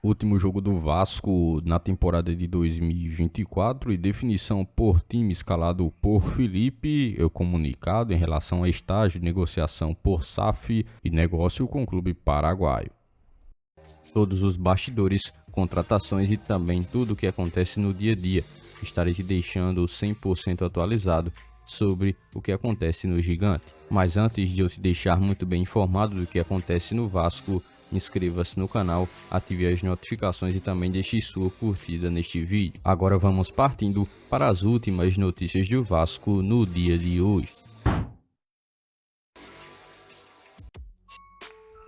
Último jogo do Vasco na temporada de 2024 e definição por time escalado por Felipe, comunicado em relação a estágio de negociação por SAF e negócio com o clube paraguaio. Todos os bastidores, contratações e também tudo o que acontece no dia a dia. Estarei te deixando 100% atualizado sobre o que acontece no Gigante. Mas antes de eu te deixar muito bem informado do que acontece no Vasco, inscreva-se no canal, ative as notificações e também deixe sua curtida neste vídeo. Agora vamos partindo para as últimas notícias do Vasco no dia de hoje.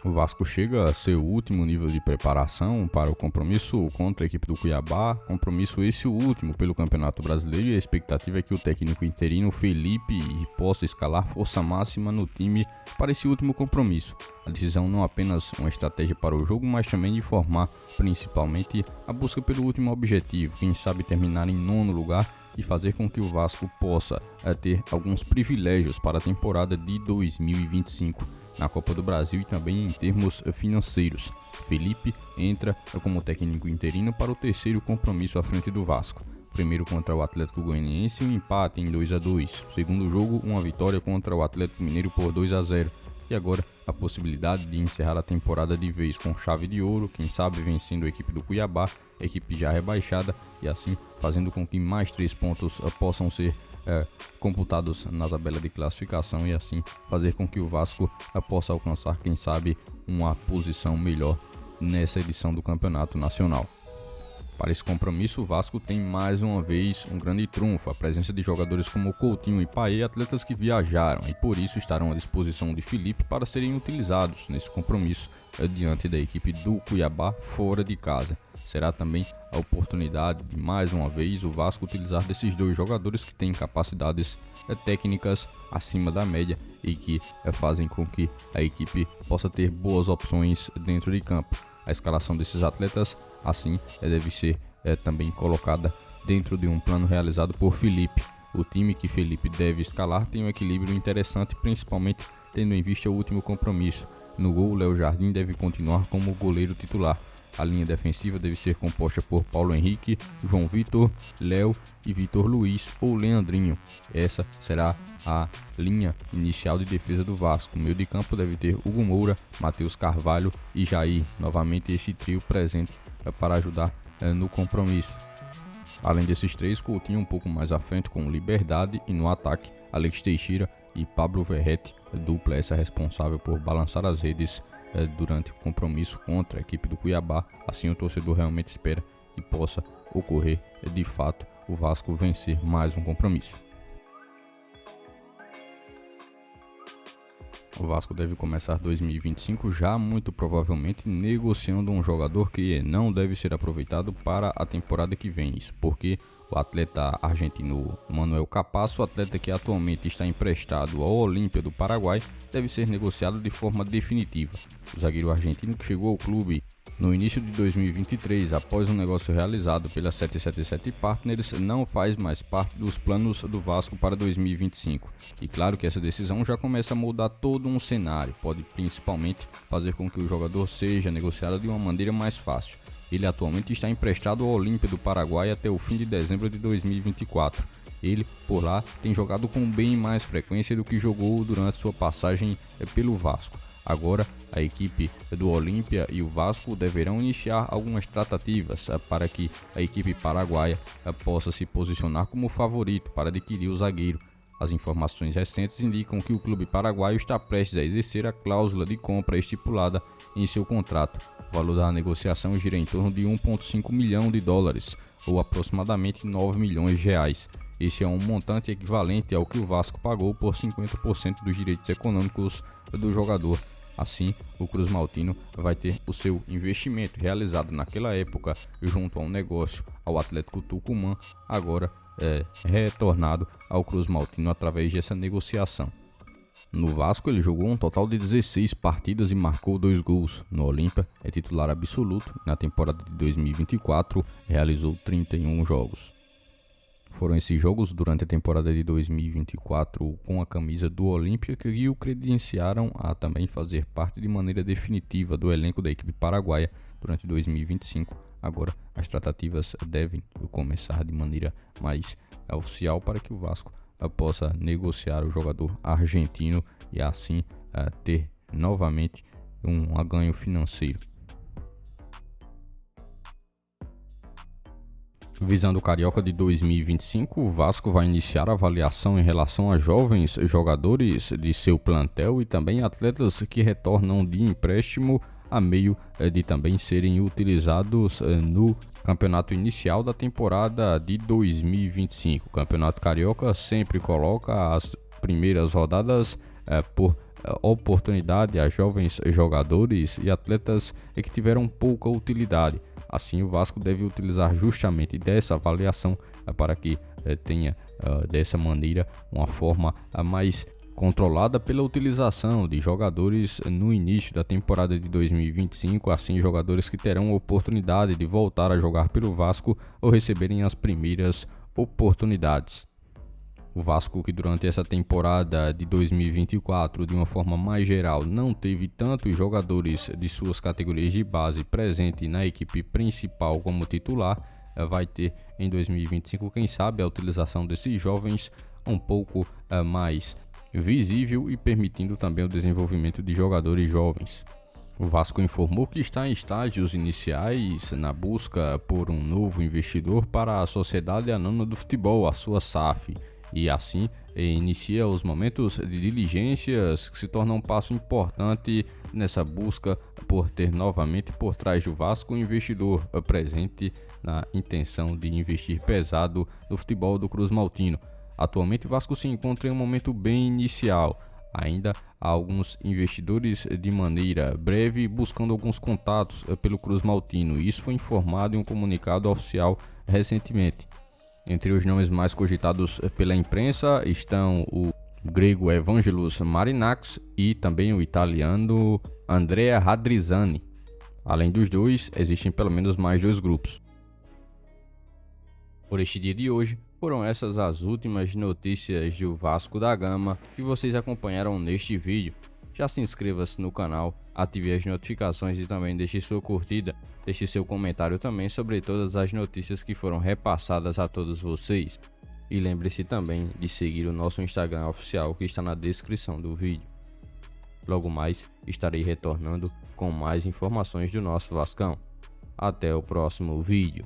O Vasco chega a seu último nível de preparação para o compromisso contra a equipe do Cuiabá, compromisso esse o último pelo Campeonato Brasileiro, e a expectativa é que o técnico interino Felipe possa escalar força máxima no time para esse último compromisso. A decisão não apenas uma estratégia para o jogo, mas também de formar principalmente a busca pelo último objetivo, quem sabe terminar em 9º lugar e fazer com que o Vasco possa ter alguns privilégios para a temporada de 2025. Na Copa do Brasil e também em termos financeiros. Felipe entra como técnico interino para o 3º compromisso à frente do Vasco. Primeiro contra o Atlético Goianiense, um empate em 2-2. Segundo jogo, uma vitória contra o Atlético Mineiro por 2-0. E agora a possibilidade de encerrar a temporada de vez com chave de ouro, quem sabe vencendo a equipe do Cuiabá, a equipe já rebaixada, e assim fazendo com que mais 3 pontos possam ser computados na tabela de classificação e assim fazer com que o Vasco possa alcançar, quem sabe, uma posição melhor nessa edição do Campeonato Nacional. Para esse compromisso, o Vasco tem mais uma vez um grande trunfo, a presença de jogadores como Coutinho e Paê, atletas que viajaram e por isso estarão à disposição de Felipe para serem utilizados nesse compromisso diante da equipe do Cuiabá fora de casa. Será também a oportunidade de mais uma vez o Vasco utilizar desses dois jogadores que têm capacidades técnicas acima da média e que fazem com que a equipe possa ter boas opções dentro de campo. A escalação desses atletas, assim, deve ser também colocada dentro de um plano realizado por Felipe. O time que Felipe deve escalar tem um equilíbrio interessante, principalmente tendo em vista o último compromisso. No gol, Léo Jardim deve continuar como goleiro titular. A linha defensiva deve ser composta por Paulo Henrique, João Vitor, Léo e Vitor Luiz ou Leandrinho. Essa será a linha inicial de defesa do Vasco. O meio de campo deve ter Hugo Moura, Matheus Carvalho e Jair. Novamente esse trio presente para ajudar no compromisso. Além desses três, Coutinho um pouco mais à frente com Liberdade e no ataque Alex Teixeira e Pablo Verrete, dupla essa responsável por balançar as redes durante o compromisso contra a equipe do Cuiabá. Assim o torcedor realmente espera que possa ocorrer de fato o Vasco vencer mais um compromisso. O Vasco deve começar 2025 já muito provavelmente negociando um jogador que não deve ser aproveitado para a temporada que vem. Isso porque o atleta argentino Manuel Capasso, o atleta que atualmente está emprestado ao Olímpia do Paraguai, deve ser negociado de forma definitiva. O zagueiro argentino que chegou ao clube no início de 2023, após um negócio realizado pela 777 Partners, não faz mais parte dos planos do Vasco para 2025. E claro que essa decisão já começa a mudar todo um cenário, pode principalmente fazer com que o jogador seja negociado de uma maneira mais fácil. Ele atualmente está emprestado ao Olímpia do Paraguai até o fim de dezembro de 2024. Ele, por lá, tem jogado com bem mais frequência do que jogou durante sua passagem pelo Vasco. Agora, a equipe do Olímpia e o Vasco deverão iniciar algumas tratativas para que a equipe paraguaia possa se posicionar como favorito para adquirir o zagueiro. As informações recentes indicam que o clube paraguaio está prestes a exercer a cláusula de compra estipulada em seu contrato. O valor da negociação gira em torno de 1,5 milhão de dólares, ou aproximadamente 9 milhões de reais. Esse é um montante equivalente ao que o Vasco pagou por 50% dos direitos econômicos do jogador. Assim, o Cruz Maltino vai ter o seu investimento realizado naquela época junto a um negócio ao Atlético Tucumã, agora retornado ao Cruz Maltino através dessa negociação. No Vasco ele jogou um total de 16 partidas e marcou 2 gols. No Olímpia é titular absoluto. Na temporada de 2024 realizou 31 jogos. Foram esses jogos durante a temporada de 2024 com a camisa do Olímpia que o credenciaram a também fazer parte de maneira definitiva do elenco da equipe paraguaia durante 2025. Agora, as tratativas devem começar de maneira mais oficial para que o Vasco possa negociar o jogador argentino e assim ter novamente um ganho financeiro. Visando o Carioca de 2025, o Vasco vai iniciar a avaliação em relação a jovens jogadores de seu plantel e também atletas que retornam de empréstimo a meio de também serem utilizados no campeonato inicial da temporada de 2025. O Campeonato Carioca sempre coloca as primeiras rodadas por oportunidade a jovens jogadores e atletas que tiveram pouca utilidade. Assim, o Vasco deve utilizar justamente dessa avaliação para que tenha dessa maneira uma forma mais controlada pela utilização de jogadores no início da temporada de 2025, assim jogadores que terão oportunidade de voltar a jogar pelo Vasco ou receberem as primeiras oportunidades. O Vasco, que durante essa temporada de 2024, de uma forma mais geral, não teve tantos jogadores de suas categorias de base presente na equipe principal como titular, vai ter em 2025, quem sabe, a utilização desses jovens um pouco mais visível e permitindo também o desenvolvimento de jogadores jovens. O Vasco informou que está em estágios iniciais na busca por um novo investidor para a Sociedade Anônima do Futebol, a sua SAF. E assim inicia os momentos de diligências que se tornam um passo importante nessa busca por ter novamente por trás do Vasco um investidor presente na intenção de investir pesado no futebol do Cruz Maltino. Atualmente o Vasco se encontra em um momento bem inicial. Ainda há alguns investidores de maneira breve buscando alguns contatos pelo Cruz Maltino. Isso foi informado em um comunicado oficial recentemente. Entre os nomes mais cogitados pela imprensa estão o grego Evangelos Marinakis e também o italiano Andrea Radrizzani. Além dos dois, existem pelo menos mais 2 grupos. Por este dia de hoje, foram essas as últimas notícias do Vasco da Gama que vocês acompanharam neste vídeo. Já se inscreva-se no canal, ative as notificações e também deixe sua curtida. Deixe seu comentário também sobre todas as notícias que foram repassadas a todos vocês. E lembre-se também de seguir o nosso Instagram oficial que está na descrição do vídeo. Logo mais estarei retornando com mais informações do nosso Vascão. Até o próximo vídeo.